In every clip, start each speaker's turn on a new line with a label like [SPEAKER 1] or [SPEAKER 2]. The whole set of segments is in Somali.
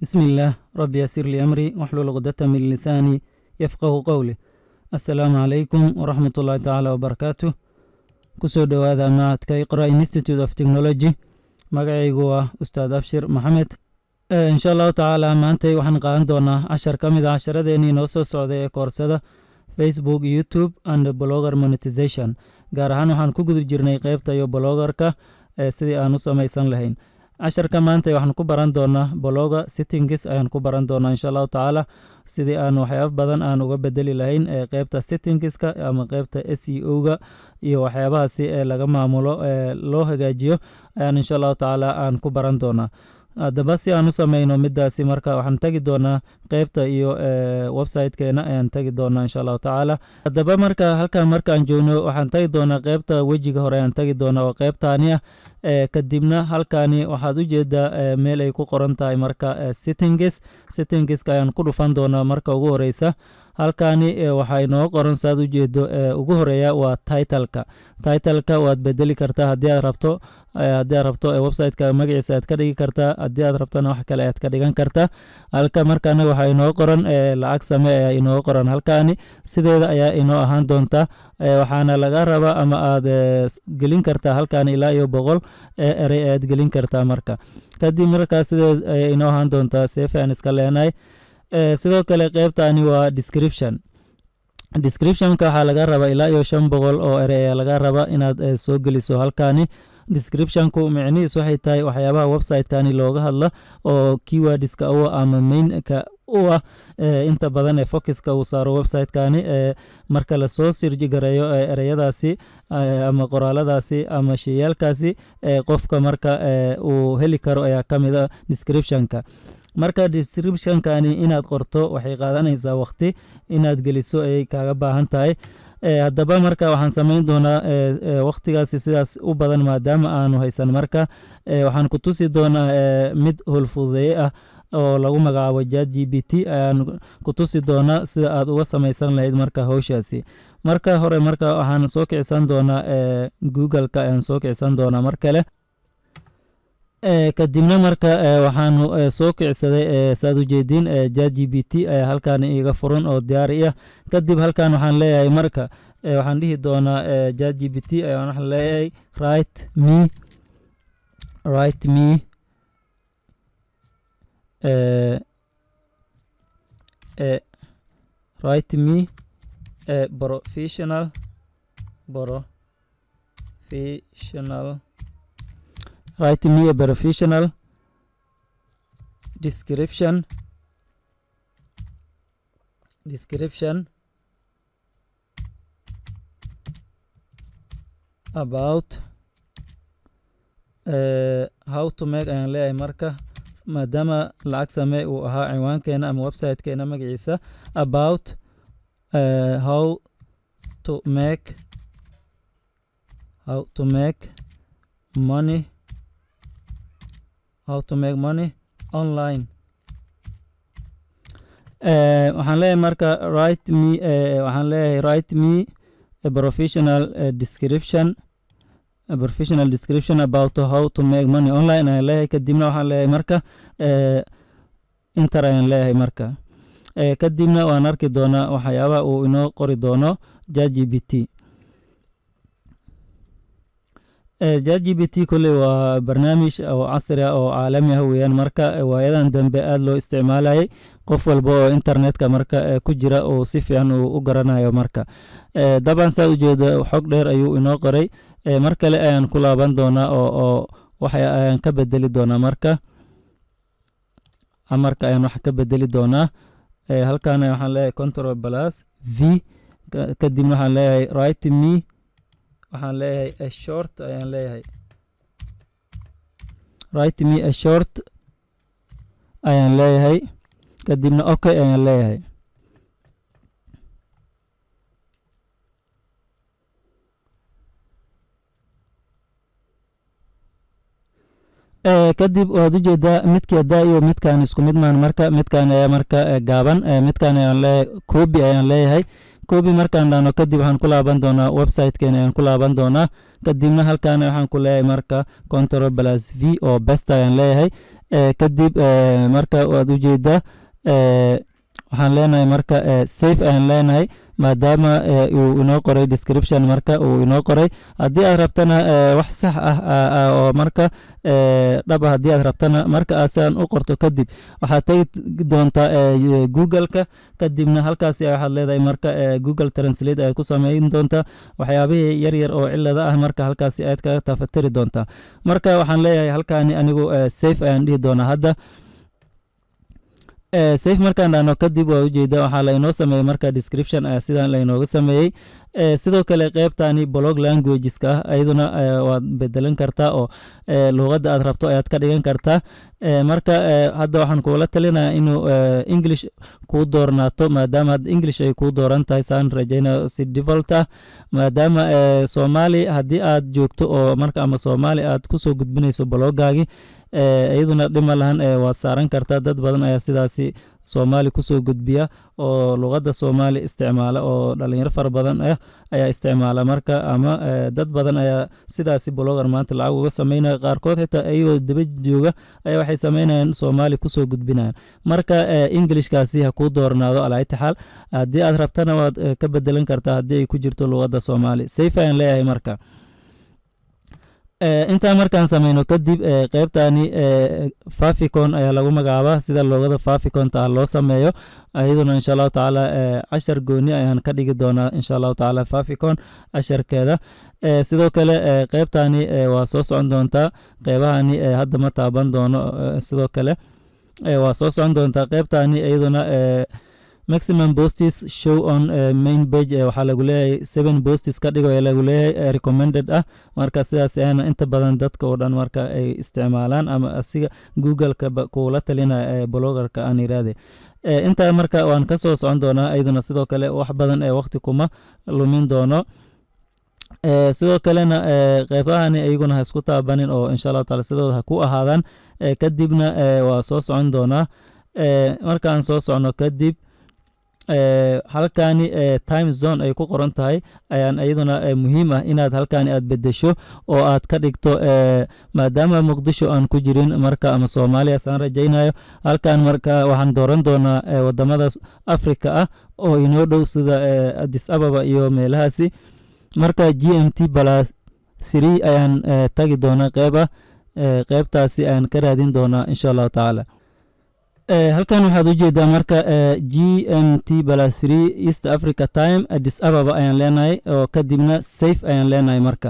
[SPEAKER 1] بسم الله ربي يسر لي أمري واحلل عقدة من لساني يفقه قولي. السلام عليكم ورحمة الله تعالى وبركاته. كسو دواذا معadka Iqra Institute of Technology. magacaygu waa Ustaad Abshir Maxamed. insha allahu tacaala maantay waxaan qaadan doonaa cashar ka mid ah casharadeenii noo soo socday ee koorsada Facebook, YouTube and Blogger Monetization. gaar ahaan waxaan ku guda jirnay qaybta iyo bloggerka sidii aan u samaysan lahayn. casharka maanta waxaan ku baran doonaa blogger settings ayaan ku baran doonaa insha allahu tacaala sidii aan waxyaabo badan aan uga bedeli lahayn qaybta settingska ama qaybta SEO-ga iyo waxyaabahaasi laga maamulo loo hagaajiyo ayaan insha allahu tacaala aan ku baran doonaa. haddaba si aan u sameyno midaasi marka waxaan tagi doonaa qaybta iyo website-keena ayaan tagi doonaa insha allahu tacaala. haddaba marka halkan markaan joogno waxaan tagi doonaa qaybta wejiga hore ayaan tagi doonaa oo qaybtaani ah. kadibna halkaani waxaad u jeedaa meel ay ku qoran tahay marka settingska ayaan ku dhufan doonaa marka ugu horeysa. halkaani waxaa inoo qoran saad u jeedo ugu horeeya waa titleka waad bedeli kartaa haddii aad rabto website-ka magaciisa aad ka dhigi kartaa, haddii aad rabtona wax kale aad ka dhigan kartaa. halka markaana waxaa inoo qoran lacag same ayaa inoo qoran halkaani sideeda ayaa inoo ahaan doontaa. waxaana laga rabaa ama aad gelin kartaa halkaani ilaa iyo 100 erey aad gelin kartaa marka kadib markaa sideed ayaa inoo ahaan doontaa safe aan iska leenahay. sidoo kale qaybtaani waa descriptionka waxaa laga rabaa ilaa iyo 500 oo erey ayaa laga rabaa inaad soo geliso halkaani. descriptionku micnihiisu waxay tahay waxyaabaha website-kani looga hadla oo keywordska u ama mainka u ah inta badan ee focuska uu saaro website-kani marka la soo sirji gareeyo ereyadaasi ama qoraaladaasi ama sheyaalkaasi qofka marka uu heli karo ayaa ka mid ah descriptionka. marka descriptionkani inaad qorto waxay qaadanaysaa waqti inaad geliso ayay kaaga baahan tahay. haddaba marka waxaan samayn doonaa waqtigaasi sidaas u badan maadaama aanu haysan marka waxaan ku tusi doonaa mid howlfududeeye ah oo lagu magacaabo ChatGPT ayaan ku tusi doonaa sida aad uga samaysan lahayd marka howshaasi. marka hore marka waxaan soo kicsan doonaa Google-ka ayaan soo kicsan doonaa mar kale. kadibna marka waxaanu soo kicsaday saad u jeedin ChatGPT halkaan iga furan oo diyaari ah. kadib halkaan waxaan leeyahay marka waxaan dhihi doonaa ChatGPT waxaan leeyahay write me professional write me a professional description about how to make ayaan leeyahay marka maadaama lacag samee uu ahaa cinwaankeena ama website-keena magaciisa about how to make money online. waxaan leeyahay marka write me a professional description about how to make money online ayaan leeyahay. kadibna waxaan leeyahay marka enter ayaan leeyahay marka kadibna waan arki doonaa waxyaabaha uu inoo qori doono ChatGPT. ChatGPT kuley waa barnaamij oo casri ah oo caalami ah weeyaan marka waayadan dambe aad loo isticmaalayay qof walba oo internetka marka ku jira oo si fiican u garanayo marka daban saa u jeeda xog dheer ayuu inoo qoray. mar kale ayaan ku laaban doonaa oo waxa ayaan ka bedeli doonaa marka amarka ayaan wax ka bedeli doonaa. halkaan waxaan leeyahay Ctrl+V kadibna waxaan leeyahay write me waxaan leeyahay a short ayaan leeyahay write me a short ayaan leeyahay kadibna okay ayaan leeyahay. kadib waad u jeedaa midkii haddaa iyo midkaan isku mid maan marka midkaan ayaa marka gaaban midkaan ayaan leeyahay copy ayaan leeyahay. copy markaan dhahno kadib waxaan ku laaban doonaa website-keena ayaan ku laaban doonaa kadibna halkaan waxaan ku leeyahay marka Ctrl+V oo best ayaan leeyahay kadib marka waad ujeedaa waxaan leenahay marka safe ayaan leenahay maadaama uu inoo qoray description marka uu inoo qoray haddii aad rabtana wax sax ah oo marka dhab ah haddii aad rabtana marka aasaan u qorto kadib waxaad tegi doontaa google-ka kadibna halkaasi waxaad leedahay marka google translate ay ku sameyn doontaa waxyaabihii yaryar oo cilada ah marka halkaasi aad kaga tafatiri doontaa marka waxaan leeyahay halkaani anigu safe ayaan dhihi doonaa hadda safe markaan dhahno kadib waa ujeeda waxaa laynoo sameeyey marka description ayaa sidaan laynooga sameeyey sidoo kale qeybtani blog languageska ah ayaduna waad bedelan kartaa oo luuqadda aad rabto ayaad ka dhigan kartaa marka hadda waxaan kuula talinayaa inuu english kuu doornaato maadaama hadda english ay kuu dooran tahay saan rajaynayo si default ah maadaama soomaali haddii aad joogto oo marka ama soomaali aad kusoo gudbinayso bloggaagi iyaduna dhima lahan waad saaran kartaa dad badan ayaa sidaasi soomaali kusoo gudbiya oo luqadda soomaali isticmaala oo dhalinyaro fara badan ah ayaa isticmaala marka ama dad badan ayaa sidaasi blogger maanta lacag uga sameynaya qaarkood xitaa ayagoo daba jooga ayaa waxay sameynayaan soomaali kusoo gudbinayaan marka englishkaasi ha kuu doornaado alaaytaxaal haddii aad rabtana waad ka bedelan kartaa haddii ay ku jirto luqadda soomaali safe ayaan leeyahay marka intaa markaan sameyno kadib qeybtani faficon ayaa lagu magacaabaa sida loogada faficonta loo sameeyo iyaduna insha allahu tacaala cashar gooni ayaan ka dhigi doonaa insha allahu tacaala faficon casharkeeda sidoo kale qeybtani waa soo socon doontaa qeybahani hadda ma taaban doono sidoo kale waa soo socon doontaa qeybtani iyaduna maximum posts show on main page waxaa lagu leeyahay 7 posts ka dhigo ee lagu leeyahay recommended ah marka sidaas ayana inta badan dadka oo dhan marka ay isticmaalaan ama asiga google-ka kuula talinaya bloggerka aan yiraahde inta marka waan ka soo socon doonaa ayaduna sidoo kale wax badan ee waqti kuma lumin doono sidoo kalena qeybahani ayaguna ha isku taabanin oo insha allahu taala sidooda ha ku ahaadaan kadibna waa soo socon doonaa markaan soo socno kadib halkani time zone ay ku qoran tahay ayaan iyaduna muhiim ah inaad halkani aad bedesho oo aad ka dhigto maadaama muqdisho aan ku jirin marka ama soomaaliya saan rajaynayo halkan marka waxaan dooran doonaa wadamada africa ah oo inoo dhow sida addis ababa iyo meelahaasi marka gmt plus 3 ayaan tagi doonaa qeybtaasi ayaan ka raadin doonaa insha allahu tacaala halkan waxaad ujeedaa marka gmt plus 3 east africa time addis ababa ayaan leenahay oo kadibna safe ayaan leenahay marka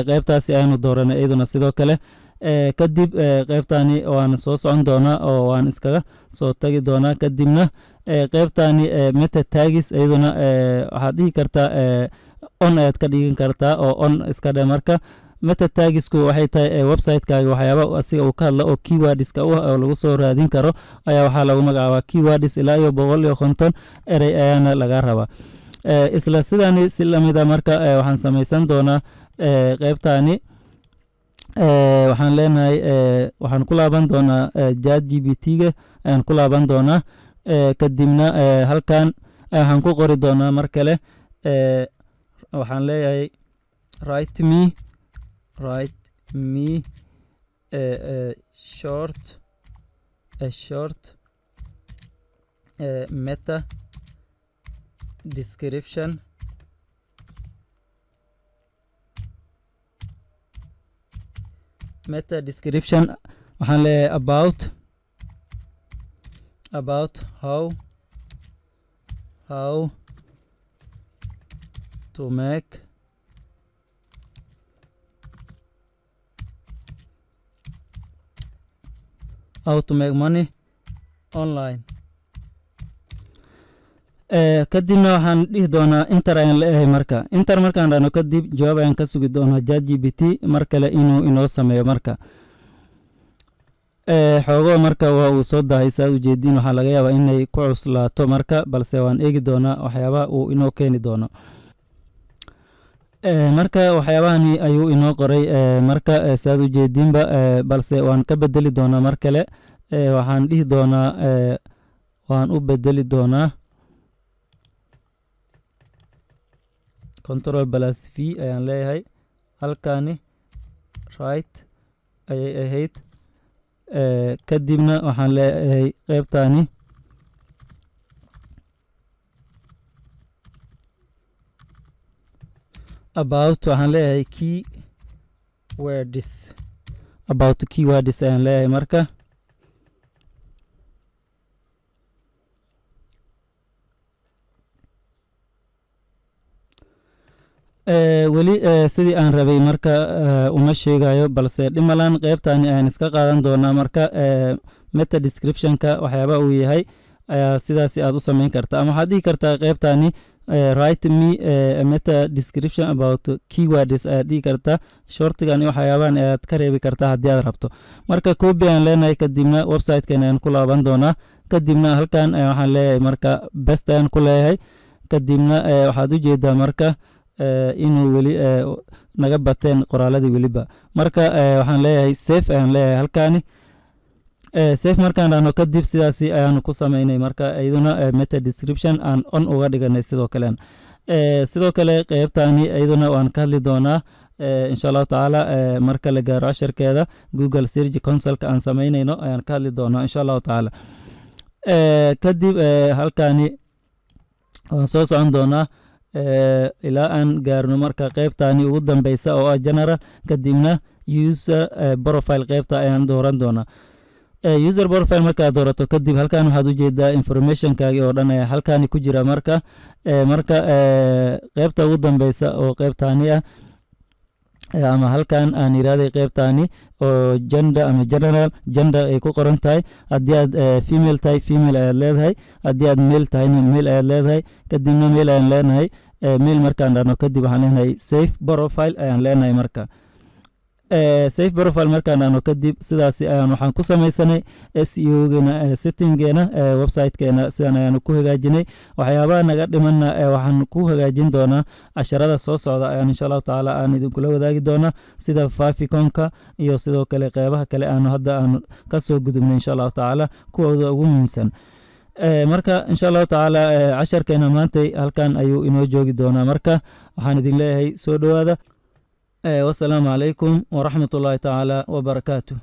[SPEAKER 1] qeybtaasi ayaanu dooranay iyaduna sidoo kale kadib qeybtani waan soo socon doonaa oo waan iskaga soo tagi doonaa kadibna qeybtani meta tagis iyaduna waxaad dhihi kartaa on ayaad ka dhigin kartaa oo on iska dhe marka meta tagisku waxay tahay website-kaaga waxyaaba asiga uu ka hadla oo keywords-ka oo lagu soo raadin karo ayaa waxaa lagu magacaabaa keywords ilaa iyo 150 erey ayaana laga rabaa isla sidani si lamida marka waxaan samaysan doonaa qeybtani waxaan leenahay waxaan ku laaban doonaa ChatGPT-ga ayaan ku laaban doonaa kadibna halkan waxaan ku qori doonaa mar kale waxaan leeyahay write me a short meta description waxaan leeyahay about how to make money online kadibna waxaan dhihi doonaa inter ayaan leeyahay marka inter markaan dhahno kadib jawaab ayaan ka sugi doonaa ChatGPT mar kale inuu inoo sameeyo marka xoogo marka waa uu soo dahay saa ujeedin waxaa laga yaabaa inay ku cuslaato marka balse waan eegi doonaa waxyaabaha uu inoo keeni doono marka waxyaabahani ayuu inoo qoray marka saad ujeedinba balse waan ka bedeli doonaa mar kale waxaan dhihi doonaa waan u bedeli doonaa control plus v ayaan leeyahay halkani right ayay ahayd kadibna waxaan leeyahay qaybtani about waxaan leeyahay keywords about keywords ayaan leeyahay marka weli sidii aan rabay marka uma sheegayo balse dhimalan qaybtani ayaan iska qaadan doonaa marka meta descriptionka waxyaaba uu yahay ayaa sidaas aad u samayn kartaa ama waxaad dhihi kartaa qaybtani write me meta description about keywords ayaad dhihi kartaa shortigan waxyaabahan ayaad ka reebi kartaa haddii aad rabto marka copy aan leenahay kadibna website-kan ayaan ku laaban doonaa kadibna halkan waxaan leeyahay marka best ayaan ku leeyahay kadibna waxaad u jeedaa marka inuu weli naga bateen qoraaladii weliba marka waxaan leeyahay safe ayaan leeyahay halkaani safe markaan dhahno kadib sidaasi ayaanu ku samaynay marka iyaduna meta description aan on uga dhiganay sidoo kale qaybtani iyaduna waan ka hadli doonaa insha allahu tacaala marka la gaaro casharkeeda google search consolka aan samaynayno ayaan ka hadli doonaa insha allahu tacaala kadib halkaani waan soo socon doonaa ilaa aan gaarno marka qaybtani ugu dambeysa oo ah general kadibna user profile qaybta ayaan dooran doonaa user profile markaad doorato kadib halkan waxaad u jeedaa informationkaagi oo dhan ayaa halkani ku jira marka qaybta ugu dambeysa oo qaybtani ah ama halkan aan iraaday qaybtani oo gender ama general gender ay ku qoran tahay haddii aad female tahay female ayaad leedahay haddii aad male tahayna male ayaad leedahay kadibna male ayaan leenahay male markaan dhahno kadib waxaan leenahay safe profile ayaan leenahay marka safe profile markaan dhahno kadib sidaasi ayaan waxaan ku samaysanay SEO-geena settinggeena website-keena sidaan ayaanu ku hagaajinay waxyaabaha naga dhimanna waxaan ku hagaajin doonaa casharada soo socda ayaan insha allahu tacaala aan idinkula wadaagi doonaa sida faficonka iyo sidoo kale qeybaha kale aanu hadda aan ka soo gudubnay insha allahu tacaala kuwooda ugu muhiimsan marka insha allahu tacaala casharkeena maantay halkan ayuu inoo joogi doonaa marka waxaan idin leeyahay soo dhowaada والسلام عليكم ورحمة الله تعالى وبركاته.